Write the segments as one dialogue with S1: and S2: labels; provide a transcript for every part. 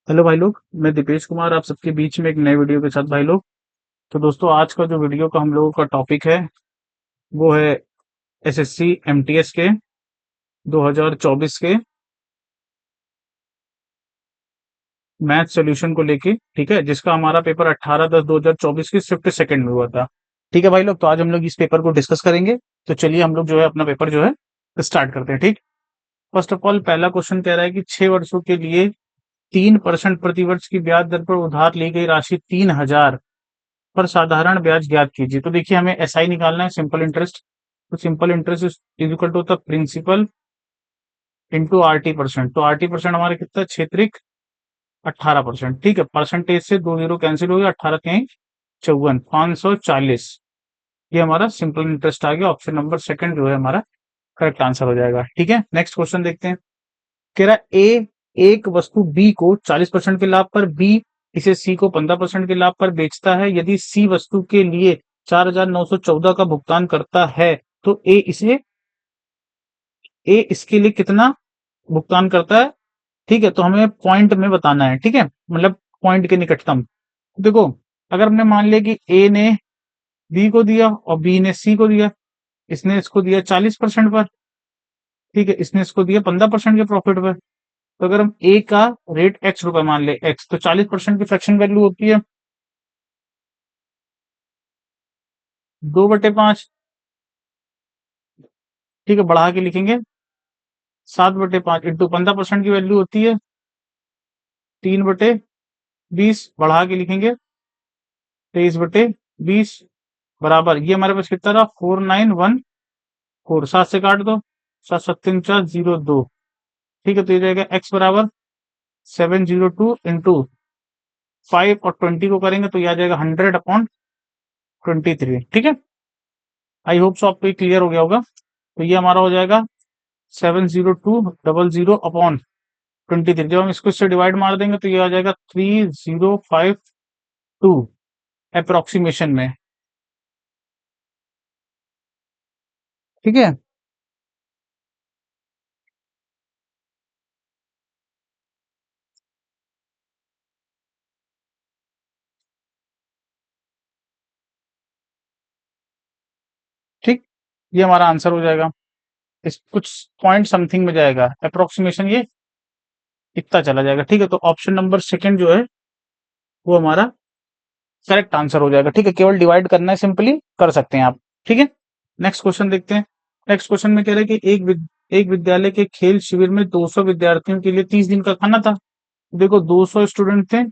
S1: Hello भाई लोग, मैं दीपेश कुमार आप सबके बीच में एक नए वीडियो के साथ भाई लोग। तो दोस्तों, आज का जो वीडियो का हम लोगों का टॉपिक है वो है एसएससी एमटीएस के 2024 के मैथ सॉल्यूशन को लेके। ठीक है, जिसका हमारा पेपर 18/10/2024 की शिफ्ट सेकंड में हुआ था। ठीक है भाई लोग, तो आज हम लोग इस पेपर को डिस्कस करेंगे। तो चलिए हम लोग जो है अपना पेपर जो है स्टार्ट करते हैं। ठीक, फर्स्ट ऑफ ऑल पहला क्वेश्चन कह रहा है कि 6 वर्षों के लिए 3% प्रतिवर्ष की ब्याज दर पर उधार ली गई राशि 3,000 पर साधारण ब्याज ज्ञात कीजिए। तो देखिए, हमें एसआई निकालना है, सिंपल इंटरेस्ट। तो simple interest is equal to होता है प्रिंसिपल इंटू आरटी परसेंट। तो आरटी परसेंट हमारा कितना है? क्षेत्रिक 18%। ठीक है, परसेंटेज से दो जीरो कैंसिल हो गया, 18×3 = 54, 540। ये हमारा सिंपल इंटरेस्ट आ गया। ऑप्शन नंबर सेकंड जो है हमारा करेक्ट आंसर हो जाएगा। ठीक है, नेक्स्ट क्वेश्चन देखते हैं। कह रहा है ए एक वस्तु बी को 40% के लाभ पर, बी इसे सी को 15% के लाभ पर बेचता है। यदि सी वस्तु के लिए 4,914 का भुगतान करता है तो ए इसके लिए कितना भुगतान करता है? ठीक है, तो हमें पॉइंट में बताना है। ठीक है, मतलब पॉइंट के निकटतम। देखो, अगर हमने मान लिया कि ए ने बी को दिया और बी ने सी को दिया, इसने इसको दिया 40% पर, ठीक है, इसने इसको दिया 15% के प्रॉफिट पर। तो अगर हम ए का रेट x रुपए मान ले, x, तो 40% की फ्रैक्शन वैल्यू होती है 2/5। ठीक है, बढ़ा के लिखेंगे 7/5 इंटू 15% की वैल्यू होती है 3/20। बढ़ा के लिखेंगे 23/20 बराबर, ये हमारे पास कितना रहा? 4914। 7 से काट दो, 7×7=402। ठीक है, तो ये जाएगा x बराबर 702 इंटू 5 और 20 को करेंगे तो ये आ जाएगा 100/23। ठीक है, आई होप सो आपको क्लियर हो गया होगा। तो ये हमारा हो जाएगा 70200/23। जब हम इसको इससे डिवाइड मार देंगे तो ये आ जाएगा 3052 अप्रोक्सीमेशन में। ठीक है, ठीक, ये हमारा आंसर हो जाएगा। इस कुछ पॉइंट समथिंग में जाएगा अप्रोक्सीमेशन, ये इतना चला जाएगा। ठीक है, तो ऑप्शन नंबर सेकंड जो है वो हमारा करेक्ट आंसर हो जाएगा। ठीक है, केवल डिवाइड करना है, सिंपली कर सकते हैं आप। ठीक है, नेक्स्ट क्वेश्चन देखते हैं। नेक्स्ट क्वेश्चन में कह रहे हैं कि एक विद्यालय के खेल शिविर में 200 विद्यार्थियों के लिए 30 दिन का खाना था। देखो, 200 स्टूडेंट थे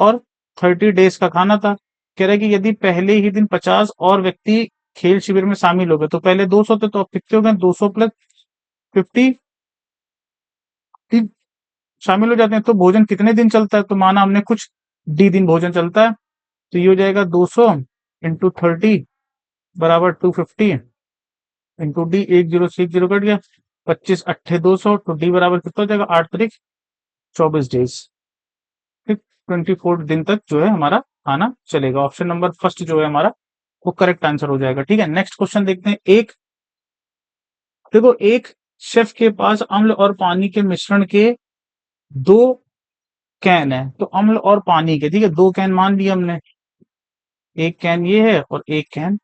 S1: और 30 डेज का खाना था। कह रहा है कि यदि पहले ही दिन 50 और व्यक्ति खेल शिविर में शामिल हो गए, तो पहले 200 थे तो अब कितने हो गए? 200 प्लस 50 शामिल हो जाते हैं। तो भोजन कितने दिन चलता है? तो माना हमने कुछ डी दिन भोजन चलता है, तो ये हो जाएगा 200 इंटू 30 बराबर 250 इंटू डी, 1 0 से 1 0 कट गया, 25 8 200। तो डी बराबर कितना हो जाएगा? 8 तारीख 24 डेज। ठीक, 24 दिन तक जो है हमारा खाना चलेगा। ऑप्शन नंबर फर्स्ट जो है हमारा वो करेक्ट आंसर हो जाएगा। ठीक है, नेक्स्ट क्वेश्चन देखते हैं। देखो, एक शेफ के पास अम्ल और पानी के मिश्रण के दो कैन है। तो अम्ल और पानी के, ठीक है, दो कैन मान लिए हमने। एक कैन ये है और एक कैन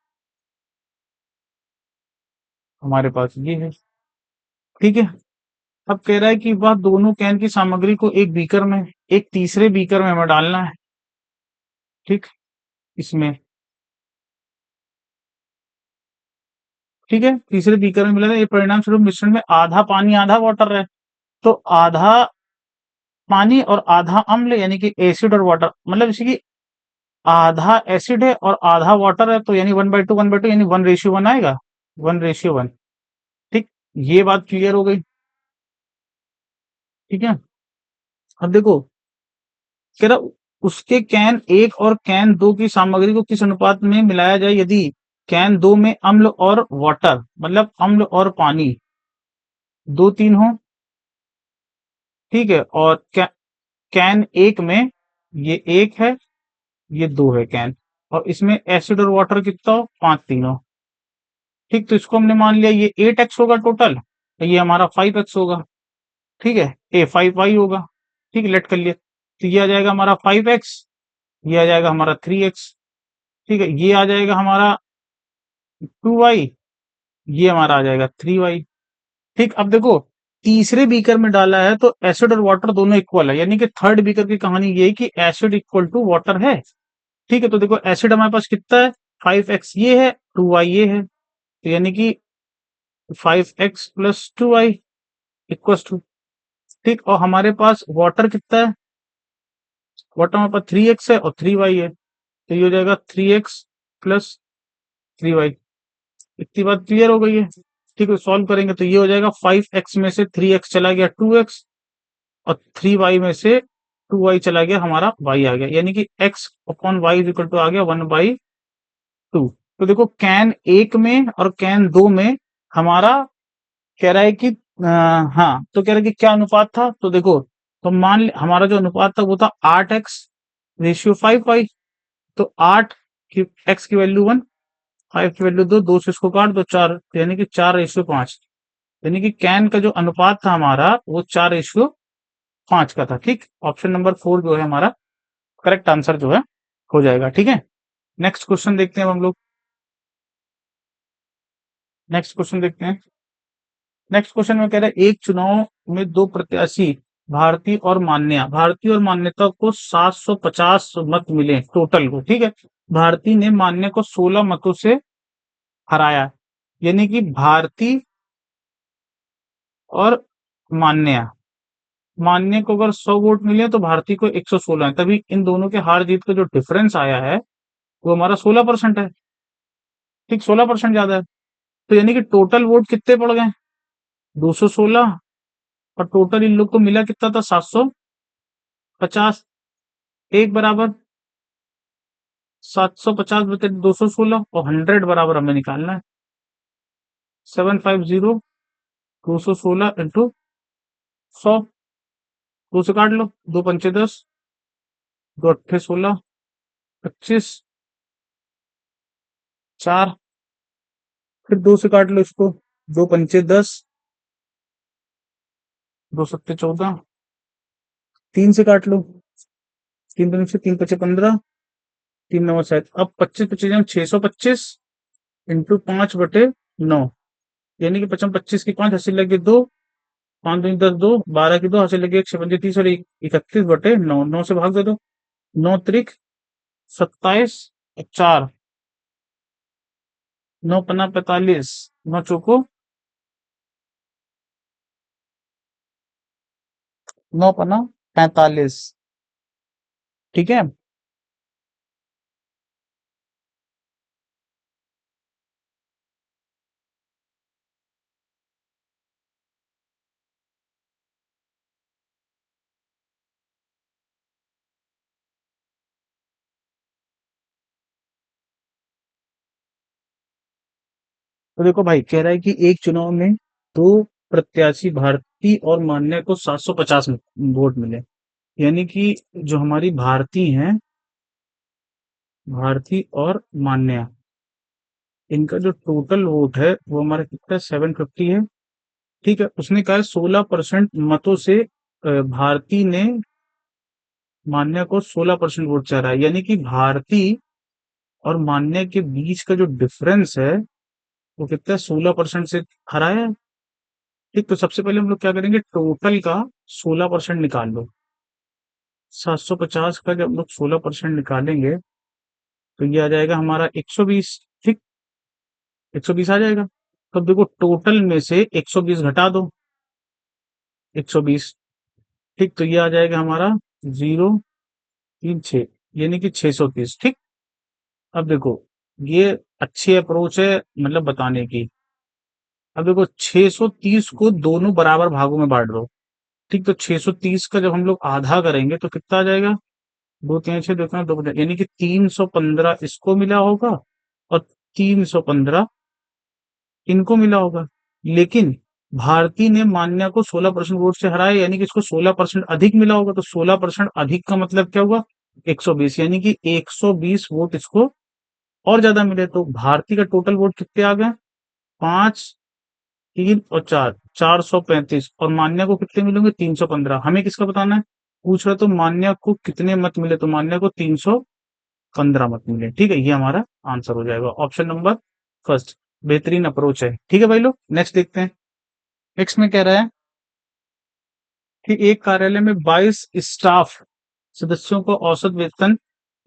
S1: हमारे पास ये है। ठीक है, अब कह रहा है कि वह दोनों कैन की सामग्री को एक बीकर में, एक तीसरे बीकर में हमें डालना है। ठीक, इसमें, ठीक है, तीसरे बीकर में मिला था। ये परिणाम स्वरूप मिश्रण में आधा पानी आधा वाटर है। तो आधा पानी और आधा अम्ल, यानी कि एसिड और वाटर, मतलब इसी की आधा एसिड है और आधा वाटर है, तो यानी 1/2 यानी 1:1 आएगा, 1:1। ठीक, ये बात क्लियर हो गई। ठीक है, अब देखो, कह रहा उसके कैन एक और कैन दो की सामग्री को किस अनुपात में मिलाया जाए यदि कैन दो में अम्ल और वाटर, मतलब अम्ल और पानी 2 3 हो। ठीक है, और कैन एक में ये एक है, ये दो है कैन, और इसमें एसिड और वाटर कितना हो? 5 3 हो। ठीक, तो इसको हमने मान लिया ये 8x होगा टोटल, तो ये हमारा 5x होगा। ठीक है, ए 5y होगा। ठीक है, लेट कर लिया। तो ये आ जाएगा हमारा 5x, ये आ जाएगा हमारा 3x, ठीक है, ये आ जाएगा हमारा 2y, ये हमारा आ जाएगा 3y। ठीक, अब देखो तीसरे बीकर में डाला है तो एसिड और वाटर दोनों इक्वल है, यानी कि थर्ड बीकर की कहानी ये है कि एसिड इक्वल टू वाटर है। ठीक है, तो देखो एसिड हमारे पास कितना है, 5x ये है, 2y ये है, तो यानी कि 5x plus 2y equals to, ठीक, और हमारे पास वाटर कितना है, वाटर हमारे पास 3x है और 3y है, तो ये हो जाएगा 3x प्लस 3y। इतनी बात क्लियर हो गई है। ठीक है, सॉल्व करेंगे तो ये हो जाएगा 5x में से 3x चला गया 2x, और 3y में से 2y चला गया, हमारा y आ गया, यानी कि x upon y is equal to आ गया 1/2। तो देखो कैन एक में और कैन दो में हमारा कह रहा है कि हाँ, तो कह रहा है कि क्या अनुपात था, तो देखो, तो हमारा जो अनुपात था वो था 8x रेशियो 5y। तो 8 की x की वैल्यू 1, 5 की वैल्यू 2, 2 से इसको काट दो 4, तो यानी कि 4:5, यानी कि कैन का जो अनुपात था हमारा वो 4:5 का था। ठीक, ऑप्शन नंबर 4 जो है हमारा करेक्ट आंसर जो है हो जाएगा। ठीक है, नेक्स्ट क्वेश्चन देखते हैं हम लोग, नेक्स्ट क्वेश्चन देखते हैं। नेक्स्ट क्वेश्चन में कह रहा है एक चुनाव में दो प्रत्याशी भारती और मान्यता को 750 मत मिले टोटल को। ठीक है, भारती ने मान्य को 16 मतों से हराया, यानी कि भारती और मान्य, मान्य को अगर 100 वोट मिले तो भारती को 116 है, तभी इन दोनों के हार जीत का जो डिफरेंस आया है वो हमारा 16% है। ठीक, 16% ज्यादा है, तो यानी कि टोटल वोट कितने पड़ गए, 216, और टोटल इन लोग को मिला कितना था, 750। एक बराबर 750 बटे 216, और 100 बराबर हमें निकालना है, 750 216 इंटू 100, 2 से काट लो, 2 पंचे 10, 2 अट्ठे 16, 25, 4, फिर 2 से काट लो इसको, 2 पंचे 10, 2 सत्ते 14, 3 से काट लो, 3 दूनी से 3 पचे 15, 3 नौ 7, अब 25 25 625 इंटू 5/9, यानी कि 55 25 की 5 हासिल लगे 2, 5 दूनी 10 2, 12 की 2 हासिल लगे 1 6 30 और 31/9, 9 से भाग दे दो, 9 त्रिक 27, 4, 9 पन्ना 45, 9 चौको 9 पन्ना 45। ठीक है, तो देखो भाई कह रहा है कि एक चुनाव में दो प्रत्याशी भारती और मान्य को 750 वोट मिले, यानी कि जो हमारी भारती हैं, भारती और मान्या, इनका जो टोटल वोट है वो हमारा कितना 750 है। ठीक है, उसने कहा 16% मतों से भारती ने मान्या को 16% वोट चाह रहा है, यानी कि भारती और मान्य के बीच का जो डिफरेंस है वो कितना है, 16% से हराया है। ठीक, तो सबसे पहले हम लोग क्या करेंगे, टोटल का 16% निकाल लो, 750 का जब हम लोग 16% निकालेंगे तो ये आ जाएगा हमारा 120। ठीक, 120 आ जाएगा, तब देखो टोटल में से 120 घटा दो, 120, ठीक, तो ये आ जाएगा हमारा 036, यानी कि 630। ठीक, अब देखो ये अच्छी अप्रोच है मतलब बताने की। अब देखो 630 को दोनों बराबर भागों में बांट दो। ठीक, तो 630 का जब हम लोग आधा करेंगे तो कितना आ जाएगा, 2 3 6 देखना 2 यानी कि 315 इसको मिला होगा और 315 इनको मिला होगा, लेकिन भारती ने मान्या को 16% वोट से हराया, यानी कि इसको 16% अधिक मिला होगा, तो 16% अधिक का मतलब क्या हुआ, 120, यानी कि 120 वोट इसको और ज्यादा मिले, तो भारती का टोटल वोट कितने आ गए, 5 3 और 4, 435, और मान्या को कितने मिलेंगे 315। हमें किसका बताना है, पूछ रहा तो मान्या को कितने मत मिले, तो मान्या को 315 मत मिले। ठीक है, ये हमारा आंसर हो जाएगा ऑप्शन नंबर फर्स्ट। बेहतरीन अप्रोच है। ठीक है भाई लोग, नेक्स्ट देखते हैं। नेक्स्ट में कह रहा है कि एक कार्यालय में 22 स्टाफ सदस्यों का औसत वेतन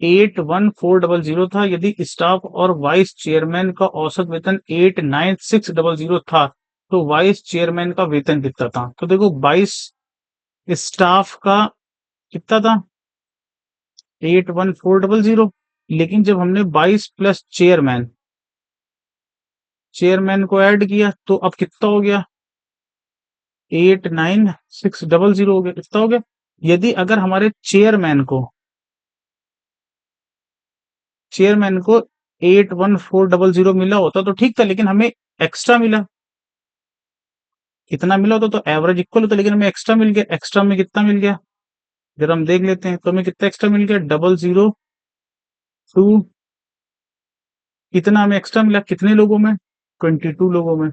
S1: 81400 था। यदि स्टाफ और वाइस चेयरमैन का औसत वेतन 89600 था, तो वाइस चेयरमैन का वेतन कितना था? तो देखो 22 स्टाफ का कितना था? 81400। लेकिन जब हमने 22 प्लस चेयरमैन को ऐड किया तो अब कितना हो गया? 89600 हो गया। कितना हो गया? यदि अगर हमारे चेयरमैन को 81400 मिला होता तो ठीक था, लेकिन हमें एक्स्ट्रा मिला। कितना मिला होता तो एवरेज इक्वल होता, लेकिन हमें एक्स्ट्रा मिल गया। एक्स्ट्रा में कितना मिल गया जरा हम देख लेते हैं। तो हमें कितना एक्स्ट्रा मिल गया? 002। इतना हमें एक्स्ट्रा मिला कितने लोगों में? 22 लोगों में।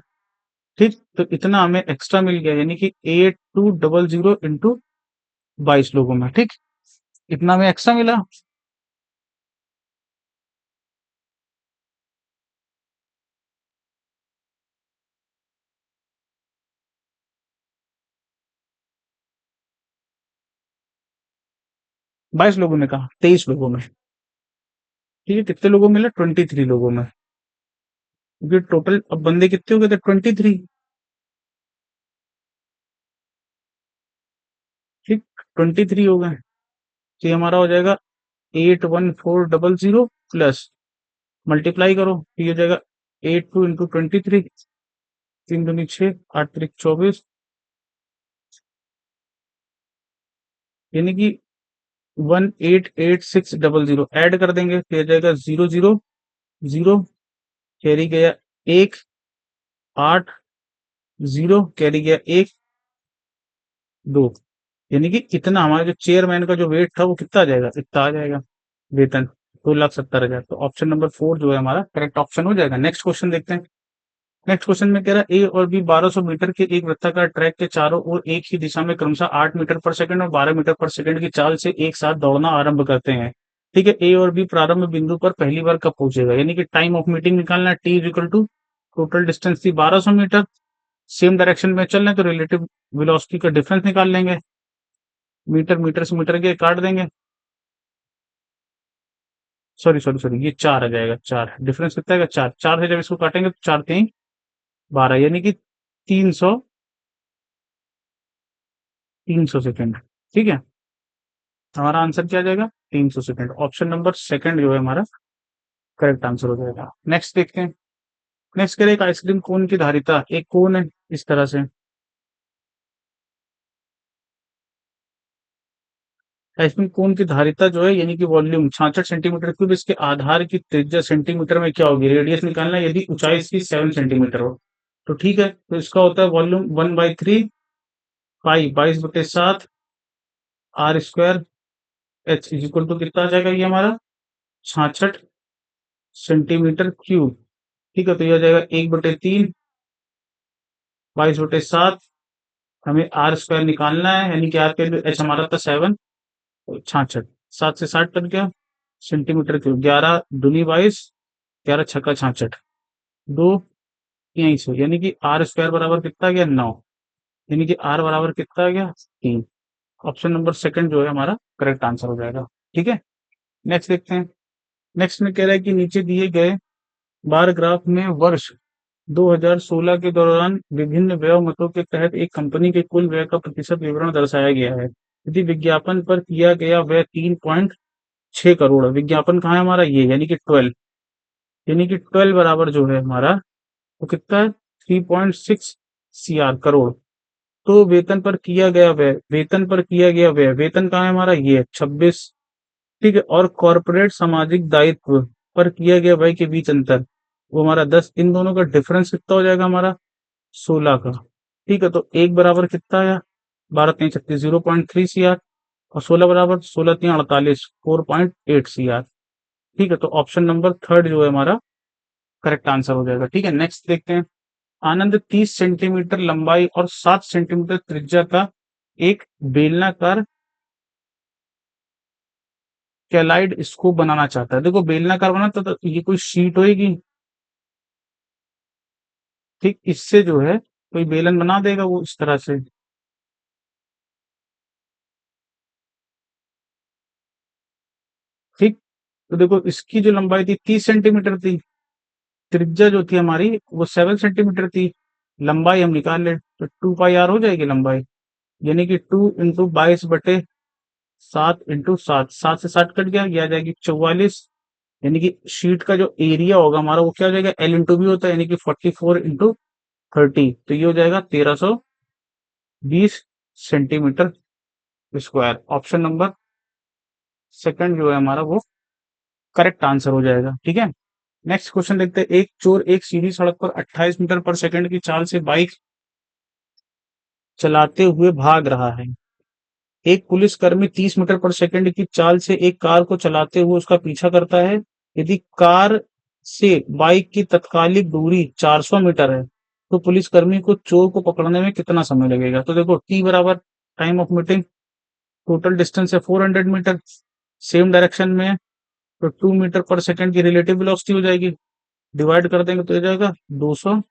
S1: ठीक, तो इतना हमें एक्स्ट्रा मिल गया, यानी कि 8200 इंटू 22 लोगों में। ठीक, इतना हमें एक्स्ट्रा मिला। 22 लोगों में कहा, 23 लोगों में। ठीक है, कितने लोगों में मिला? 23 लोगों में। क्योंकि टोटल अब बंदे कितने हो गए थे? 23। ठीक, 23 हो गए। तो ये हमारा हो जाएगा 81400 प्लस मल्टीप्लाई करो, तो ये हो जाएगा 82 इंटू 23। 3 दूनी 6, 8 3 24, यानी कि 188,600 ऐड कर देंगे, फिर जाएगा 000, कैरी गया 180, कैरी गया 12। यानी कि कितना हमारा जो चेयरमैन का जो वेट था वो कितना आ जाएगा? इतना आ जाएगा वेतन, 2,70,000। तो ऑप्शन नंबर 4 जो है हमारा करेक्ट ऑप्शन हो जाएगा। नेक्स्ट क्वेश्चन देखते हैं। नेक्स्ट क्वेश्चन में कह रहा है ए और बी 1200 मीटर के एक वृत्ताकार ट्रैक के चारों ओर एक ही दिशा में क्रमशः 8 मीटर पर सेकंड और 12 मीटर पर सेकंड की चाल से एक साथ दौड़ना आरंभ करते हैं। ठीक है, ए और बी प्रारंभ बिंदु पर पहली बार कब पहुंचेगा? यानी कि टाइम ऑफ मीटिंग निकालना है। T is equal to total distance थी 1200 मीटर, सेम डायरेक्शन में चल रहे हैं तो रिलेटिव वेलोसिटी का डिफरेंस निकाल लेंगे। मीटर मीटर से मीटर के काट देंगे। सॉरी सॉरी सॉरी, ये 4 आ जाएगा। 4 डिफरेंस कितना आएगा? 4। 4 से जब इसको काटेंगे तो 4 3 12, यानी कि 300 सेकंड। ठीक है, हमारा आंसर क्या आ जाएगा? 300 सेकंड। ऑप्शन नंबर सेकंड जो है हमारा करेक्ट आंसर हो जाएगा। नेक्स्ट देखते हैं। नेक्स्ट करें एक आइसक्रीम कोन की धारिता, एक कोन है इस तरह से। आइसक्रीम कोन की धारिता जो है यानी कि वॉल्यूम 66 सेंटीमीटर क्यूब, इसके आधार की त्रिज्या सेंटीमीटर में क्या होगी? रेडियस निकालना है। यदि ऊंचाई इसकी 7 सेंटीमीटर हो तो ठीक है, तो इसका होता है volume 1/3 pi 22/7 r square h is equal to कितना आ जाएगा? ये हमारा 66 सेंटीमीटर क्यूब। ठीक है, तो ये आ जाएगा 1/3 22/7। हमें आर स्क्वायर निकालना है, यानी कि आर के लिए एच हमारा था 7, 66। 7 से 60 कट गया सेंटीमीटर क्यूब। 11 दूनी 22, 11 छक्का 66, 2 यहीं से, यानी कि आर स्क्वायर बराबर कितना आ गया? 9, यानी कि आर बराबर कितना आ गया? 3। ऑप्शन नंबर सेकंड जो है हमारा करेक्ट आंसर हो जाएगा। ठीक है, नेक्स्ट देखते हैं। नेक्स्ट में कह रहा है कि नीचे दिए गए बार ग्राफ में वर्ष 2016 के दौरान विभिन्न व्यय मतों के तहत एक कंपनी के कुल व्यय का प्रतिशत विवरण दर्शाया गया है। यदि विज्ञापन पर किया गया व्यय 3.6 करोड़ है। विज्ञापन कहाँ है हमारा? ये यानी कि 12, यानी कि 12 बराबर जो है हमारा वो कितना है? 3.6 सीआर करोड़। तो वेतन पर किया गया व्यय, वेतन पर किया गया व्यय, वेतन कहाँ है हमारा? ये है 26। ठीक है, और कॉर्पोरेट सामाजिक दायित्व पर किया गया व्यय के बीच अंतर वो हमारा 10। इन दोनों का डिफरेंस कितना हो जाएगा हमारा? 16 का। ठीक है, तो एक बराबर कितना आया? 12 3 36, 0.3 सीआर, और 16 बराबर 16 3 48, 4.8 सीआर। ठीक है, तो ऑप्शन नंबर थर्ड जो है हमारा करेक्ट आंसर हो जाएगा। ठीक है, नेक्स्ट देखते हैं। आनंद 30 सेंटीमीटर लंबाई और 7 सेंटीमीटर त्रिज्या का एक बेलनाकार कैलाइड स्कोप बनाना चाहता है। देखो बेलनाकार बना तो ये कोई शीट होएगी, ठीक, इससे जो है कोई बेलन बना देगा वो इस तरह से, ठीक। तो देखो इसकी जो लंबाई थी 30 सेंटीमीटर थी, त्रिज्या जो थी हमारी वो 7 सेंटीमीटर थी, लंबाई हम निकाल ले तो 2 पाई आर हो जाएगी लंबाई, यानी कि 2 इंटू 22/7 सात से 60 कट गया, ये आ जाएगी 44, यानी कि शीट का जो एरिया होगा हमारा वो क्या हो जाएगा, एल इंटू बी होता है, यानी कि 44 इंटू 30, तो ये हो जाएगा 1320 centimetre square. Option number second जो है हमारा वो करेक्ट आंसर हो जाएगा, ठीक है। नेक्स्ट क्वेश्चन देखते हैं। एक चोर एक सीधी सड़क पर 28 मीटर पर सेकंड की चाल से बाइक चलाते हुए भाग रहा है। एक पुलिसकर्मी 30 मीटर पर सेकंड की चाल से एक कार को चलाते हुए उसका पीछा करता है। यदि कार से बाइक की तत्कालिक दूरी 400 मीटर है, तो पुलिसकर्मी को चोर को पकड़ने में कितना समय लगेगा। तो देखो टी बराबर time of meeting, total distance है 400 मीटर, सेम डायरेक्शन में है, तो 2 मीटर पर सेकंड की रिलेटिव वेलोसिटी हो जाएगी, डिवाइड कर देंगे तो हो जाएगा 200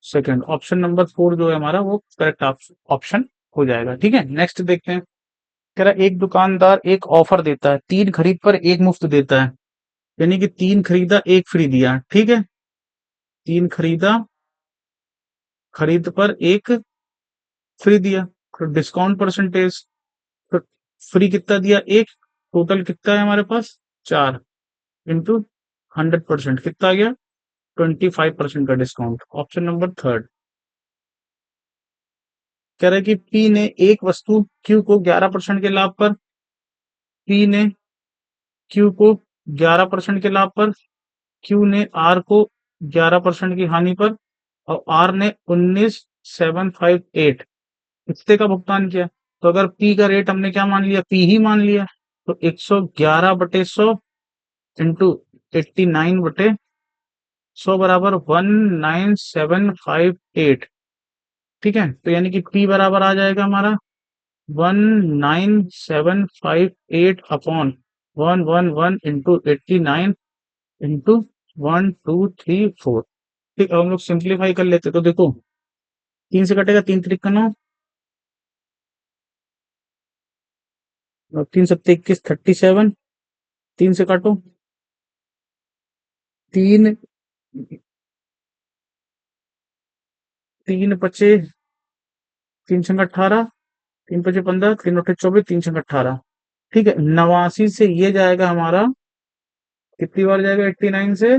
S1: सेकंड। ऑप्शन नंबर 4 जो है हमारा वो करेक्ट ऑप्शन हो जाएगा, ठीक है। नेक्स्ट देखते हैं। कह रहा है, एक दुकानदार एक ऑफर देता है, 3 खरीद पर एक मुफ्त देता है, यानी कि 3 खरीदा एक फ्री दिया, ठीक है। 3 खरीदा, खरीद पर एक फ्री दिया, तो डिस्काउंट परसेंटेज, तो फ्री कितना दिया, एक, टोटल कितना है हमारे पास 4, इंटू 100% कितना आ गया, 25% का डिस्काउंट। Option number third. कह रहा है कि पी ने एक वस्तु क्यू को 11% के लाभ पर, पी ने क्यू को 11% के लाभ पर, क्यू ने आर को 11% की हानि पर, और आर ने 19,758 इतने का भुगतान किया। तो अगर पी का रेट हमने क्या मान लिया, पी ही मान लिया, तो 111/100 इंटू 89/100 बराबर 19,758, ठीक है। तो यानी कि पी बराबर आ जाएगा हमारा 19,758 अपॉन 111 इंटू 89 इंटू 1234, ठीक। अब हम लोग सिंप्लीफाई कर लेते तो देखो 3 से कटेगा, 3 3 9, और 3 7 21 37, 3 से काटो, 3 3 बचे, 3 छंग 18, 3 5 15, 3 8 24, 3 छंग 18, ठीक है। 89 से ये जाएगा हमारा, कितनी बार जाएगा 89 से,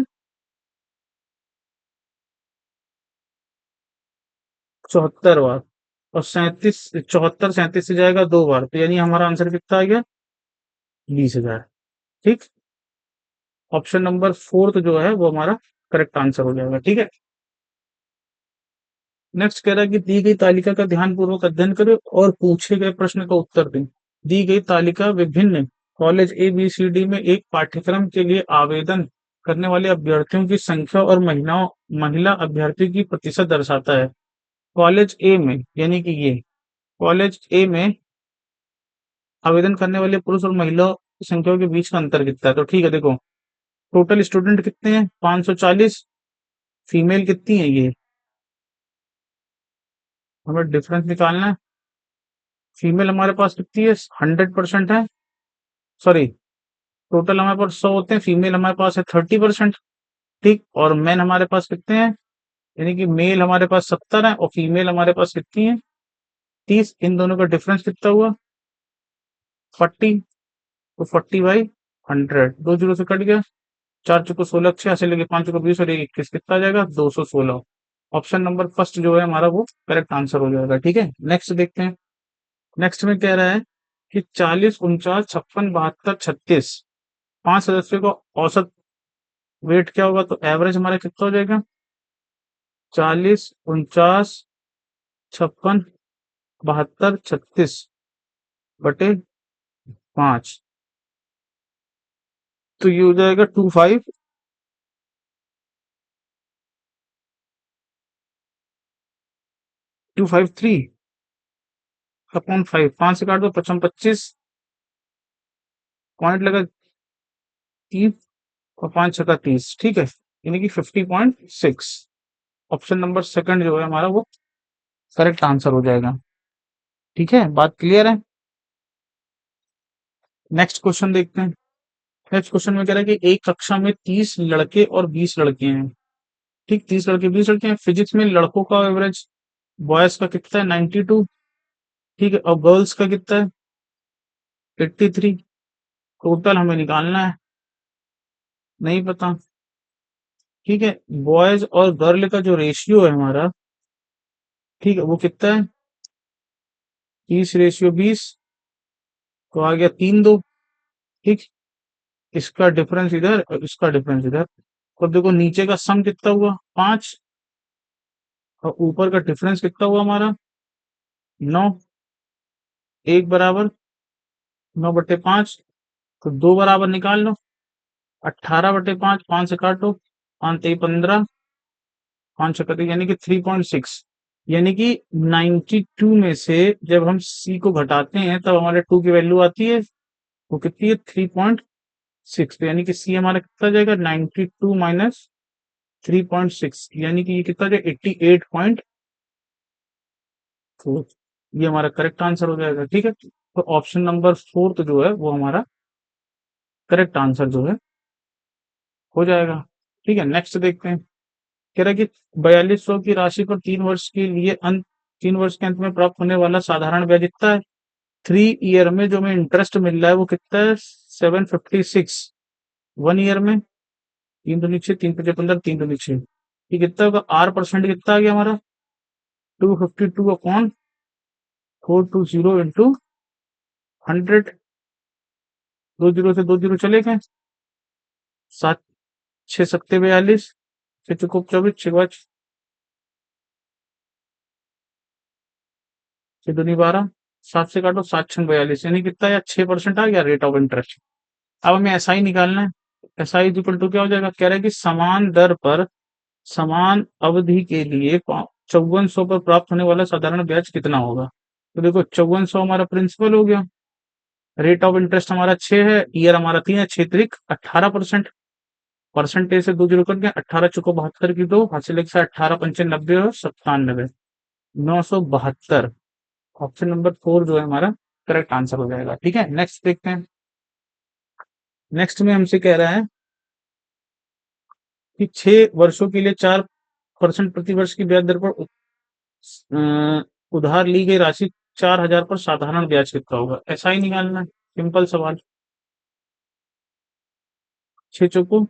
S1: 74 बार, और 74 37 से जाएगा 2 बार, तो यानी हमारा आंसर कितना आ गया, 20,000, ठीक। ऑप्शन नंबर फोर्थ जो है वो हमारा करेक्ट आंसर हो जाएगा, ठीक है। नेक्स्ट कह रहा है कि दी गई तालिका का ध्यानपूर्वक अध्ययन करें और पूछे गए प्रश्न का उत्तर दें। दी गई तालिका विभिन्न college A B C D में एक पाठ्यक्रम के लिए आवेदन करने वाले अभ्यर्थियों की संख्या और महिला अभ्यर्थियों की प्रतिशत दर्शाता है। कॉलेज ए में, यानी कि ये कॉलेज ए में आवेदन करने वाले पुरुष और महिला की संख्या के बीच का अंतर कितना है। तो ठीक है, देखो टोटल स्टूडेंट कितने हैं, 540, फीमेल कितनी है, ये हमें डिफरेंस निकालना है। फीमेल हमारे पास कितनी है, 100% है, सॉरी, टोटल हमारे पास 100 होते हैं, फीमेल हमारे पास है 30%, ठीक। और मेन हमारे पास कितने हैं, यानी कि मेल हमारे पास 70 है और फीमेल हमारे पास कितनी है, 30। इन दोनों का डिफरेंस कितना हुआ, 40, तो 40/100, 2 जीरो से कट गया, 4 चुको 16, 6 से लेके 5 चुको 20 और 1 21, कितना आ जाएगा, 216। ऑप्शन नंबर फर्स्ट जो है हमारा वो करेक्ट आंसर हो जाएगा, ठीक है। नेक्स्ट देखते हैं। नेक्स्ट में कह रहा है कि 40 49 56 72 36 5 सदस्यों का औसत वेट क्या होगा, तो एवरेज हमारा कितना हो जाएगा, 40 49 56 72 36/5, तो ये हो जाएगा 253/5, 5 से काट दो 55 25, पॉइंट लगा 30 और 5 छक्का 30, ठीक है, यानी कि 50.6। ऑप्शन नंबर सेकंड जो है हमारा वो करेक्ट आंसर हो जाएगा। ठीक है, बात क्लियर है। नेक्स्ट क्वेश्चन देखते हैं। नेक्स्ट क्वेश्चन में कह रहा है कि एक कक्षा में 30 लड़के और 20 लड़के हैं। ठीक, 30 लड़के 20 लड़के हैं। फिजिक्स में लड़कों का एवरेज बॉयज का कितना है, 92। ठीक है, और गर्ल्स का कितना है, 83। टोटल हमें निकालना है, नहीं पता। ठीक है, बॉयज और गर्ल का जो रेशियो है हमारा, ठीक है, वो कितना है, 30/20। तो आ गया 3-2। ठीक, इसका डिफरेंस इधर और इसका डिफरेंस इधर। तो देखो नीचे का सम कितना हुआ, 5, और ऊपर का डिफरेंस कितना हुआ हमारा, 9। एक बराबर 9/5, तो दो बराबर निकाल लो। 18/5, 5 से काटो, 5 तेई 15, 5 छक्का 30, यानी कि 3.6। यानी कि 92 में से जब हम सी को घटाते हैं तब हमारे 2 की वैल्यू आती है, वो कितनी है, 3.6। तो यानी कि सी हमारा कितना जाएगा, 92 माइनस 3.6, यानी कि ये कितना जाएगा, 88.4। ये हमारा करेक्ट आंसर हो जाएगा। ठीक है, तो ऑप्शन नंबर फोर्थ जो है वो हमारा करेक्ट आंसर जो है हो जाएगा। ठीक है, नेक्स्ट देखते हैं। कह रहा है कि 4200 की राशि पर 3 वर्ष के लिए 3 वर्ष के अंत में प्राप्त होने वाला साधारण ब्याज कितना है। 3 ईयर में जो हमें इंटरेस्ट मिल रहा है वो कितना है, 756। 1 ईयर में 3 दूनी 6, 3 5 15, 3 दूनी 6, ये कितना होगा, R% कितना आ गया हमारा, 252/420 इंटू 100। 2 जीरो से 2 जीरो चले गए, 7 6 सत्ते 42, 6 चौको 24, 6 6 दूनी 12, 7 से काटो, 7 6 42, यानी कितना या 6% आ गया रेट ऑफ इंटरेस्ट। अब हमें एसआई निकालना है। एसआई इक्वल टू क्या हो जाएगा, कह रहा है कि समान दर पर समान अवधि के लिए 5400 पर प्राप्त होने वाला साधारण ब्याज कितना होगा। तो देखो 5400 हमारा प्रिंसिपल हो गया, रेट ऑफ इंटरेस्ट हमारा 6 है, ईयर हमारा 3 है, 6 त्रिक 18%। परसेंटेज से 2 जीरो कट गए, 18 चौको 72 की 2 हासिल, 18 पंचे 90 और 97, 972। ऑप्शन नंबर 4 जो है हमारा करेक्ट आंसर हो जाएगा। ठीक है, नेक्स्ट देखते हैं। नेक्स्ट में हमसे कह रहा है कि 6 वर्षों के लिए 4% प्रति वर्ष की ब्याज दर पर उधार ली गई राशि 4000 पर साधारण ब्याज कितना होगा। ऐसा ही निकालना है, सिंपल सवाल। 6 चौको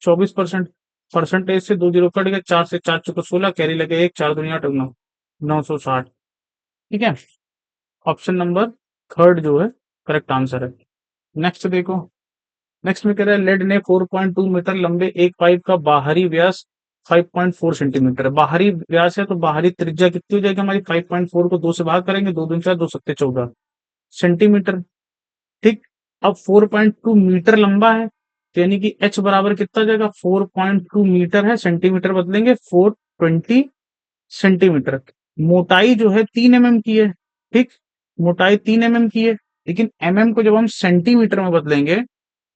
S1: 24%, परसेंटेज से 2 जीरो कट गए, 4 से 4 चौको 16, कैरी लगे 1, 4 दूनी 8 और 9, 960। ठीक है, ऑप्शन नंबर थर्ड जो है करेक्ट आंसर है। नेक्स्ट देखो। नेक्स्ट में कह रहा है लेड ने 4.2 मीटर लंबे एक पाइप का बाहरी व्यास 5.4 सेंटीमीटर है। बाहरी व्यास है तो बाहरी त्रिज्या कितनी हो जाएगी हमारी, 5.4 को 2 से भाग करेंगे, 2 दूनी 4, 2 सत्ते 14 सेंटीमीटर। ठीक, अब 4.2 मीटर लंबा है, तो यानी कि एच बराबर कितना हो जाएगा, 4.2 मीटर है, सेंटीमीटर बदलेंगे 420 सेंटीमीटर। मोटाई जो है 3 mm की है। ठीक, मोटाई 3 mm की है, लेकिन mm को जब हम सेंटीमीटर में बदलेंगे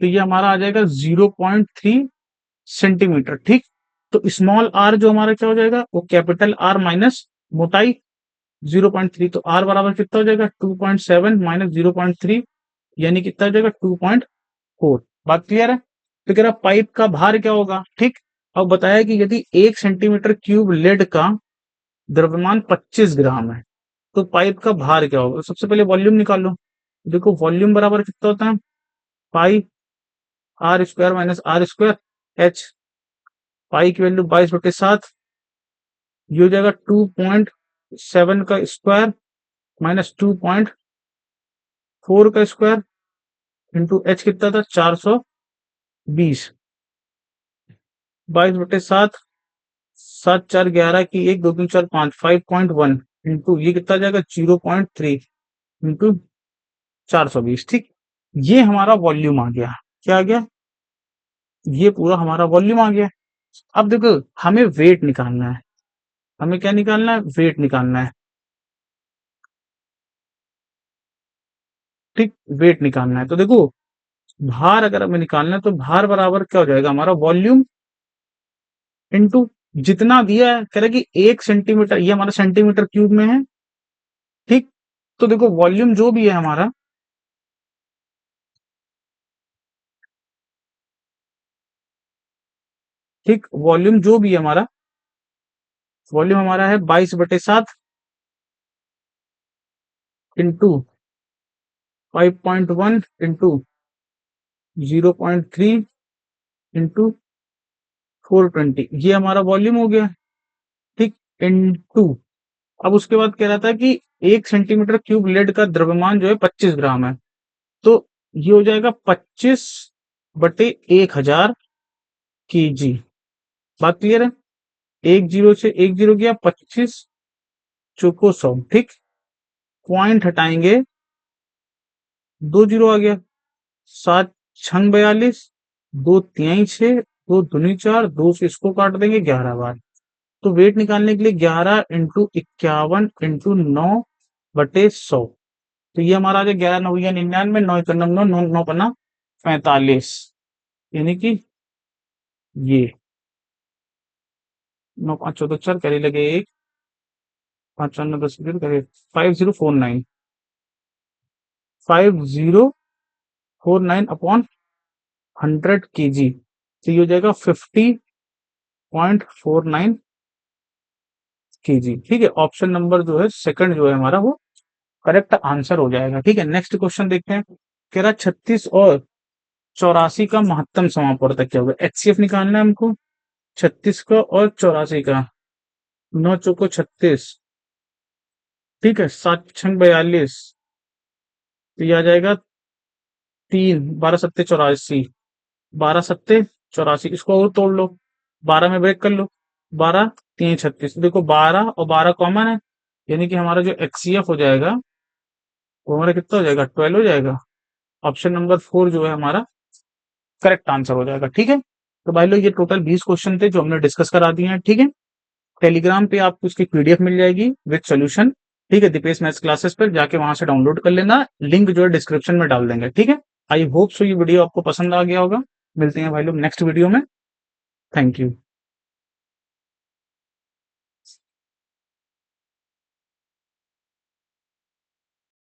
S1: तो ये हमारा आ जाएगा 0.3 सेंटीमीटर। ठीक, तो स्मॉल आर जो हमारा क्या हो जाएगा, वो कैपिटल आर माइनस मोटाई 0.3, तो आर बराबर कितना हो जाएगा, 2.7 माइनस 0.3, यानी कितना हो जाएगा 2.4। बात क्लियर है। तो कह रहा पाइप का भार क्या होगा। ठीक, अब बताया कि यदि 1 सेंटीमीटर क्यूब लेड का द्रव्यमान 25 ग्राम है तो पाइप का भार क्या होगा। सबसे पहले वॉल्यूम निकाल लो। देखो वॉल्यूम बराबर कितना होता है, पाई R² माइनस R², एच पाई की वैल्यू 22/7, ये हो जाएगा 2.7 का स्क्वायर माइनस 2.4 का स्क्वायर इंटू एच कितना था, 420, 22/7, 7 4 11 की 1 2 3 4 5, 5.1 इंटू ये कितना जाएगा 0.3 इंटू 420। ठीक, ये हमारा वॉल्यूम आ गया। क्या आ गया, ये पूरा हमारा वॉल्यूम आ गया। अब देखो हमें वेट निकालना है। हमें क्या निकालना है, वेट निकालना है। ठीक, वेट निकालना है। तो देखो भार अगर हमें निकालना है तो भार बराबर क्या हो जाएगा हमारा, वॉल्यूम इंटू जितना दिया है, कह रहा है कि 1 सेंटीमीटर, ये हमारा सेंटीमीटर क्यूब में है, ठीक। तो देखो वॉल्यूम जो भी है हमारा, ठीक, वॉल्यूम जो भी है हमारा, वॉल्यूम हमारा है 22/7 इंटू 5.1 इंटू 0.3 इंटू 420, ये हमारा वॉल्यूम हो गया, ठीक, इंटू, अब उसके बाद कह रहा था कि 1 सेंटीमीटर क्यूब लेड का द्रव्यमान जो है 25 ग्राम है, तो ये हो जाएगा 25/1000 kg। बात क्लियर है? एक जीरो से एक जीरो गया, 25 चौको 100, ठीक। पॉइंट हटाएंगे, 2 जीरो आ गया, 7 छंग 42, 2 तिहाई 6, 2 दूनी 4, 2 से इसको काट देंगे 11 बार। तो वेट निकालने के लिए 11 इंटू 51 इंटू 9/100, तो ये हमारा जो 11 9 99, 9 1 9 9 9 45, यानी कि ये 9 5 14 4 कैरी लगे 1, 5 4 9 10 करे 5049, 5049/100 kg, तो ये हो जाएगा 50.49 kg, ठीक है। ऑप्शन नंबर जो है सेकंड जो है हमारा वो करेक्ट आंसर हो जाएगा, ठीक है। नेक्स्ट क्वेश्चन देखते हैं, कह रहा 36 और 84 का महत्तम समापवर्तक क्या होगा, एचसीएफ निकालना है हमको, 36 का और 84 का, 9 चौको 36, ठीक है, 7 छंग 42, तो ये आ जाएगा 3, 12 सत्ते 84, 12 सत्ते 84, इसको और तोड़ लो, 12 में ब्रेक कर लो, 12 3 36, देखो 12 और 12 कॉमन है, यानी कि हमारा जो एचसीएफ हो जाएगा वो हमारा कितना हो जाएगा, 12 हो जाएगा। ऑप्शन नंबर 4 जो है हमारा करेक्ट आंसर हो जाएगा, ठीक है। तो भाई लोग ये टोटल 20 क्वेश्चन थे जो हमने डिस्कस करा दिए हैं, ठीक है। टेलीग्राम पे आपको उसकी पीडीएफ मिल जाएगी विद सॉल्यूशन, ठीक है, दीपेश मैथ्स क्लासेस पर जाके वहां से डाउनलोड कर लेना, लिंक जो है डिस्क्रिप्शन में डाल देंगे, ठीक है। आई होप सो ये वीडियो आपको पसंद आ गया होगा। मिलते हैं भाई लोग नेक्स्ट वीडियो में। Thank you.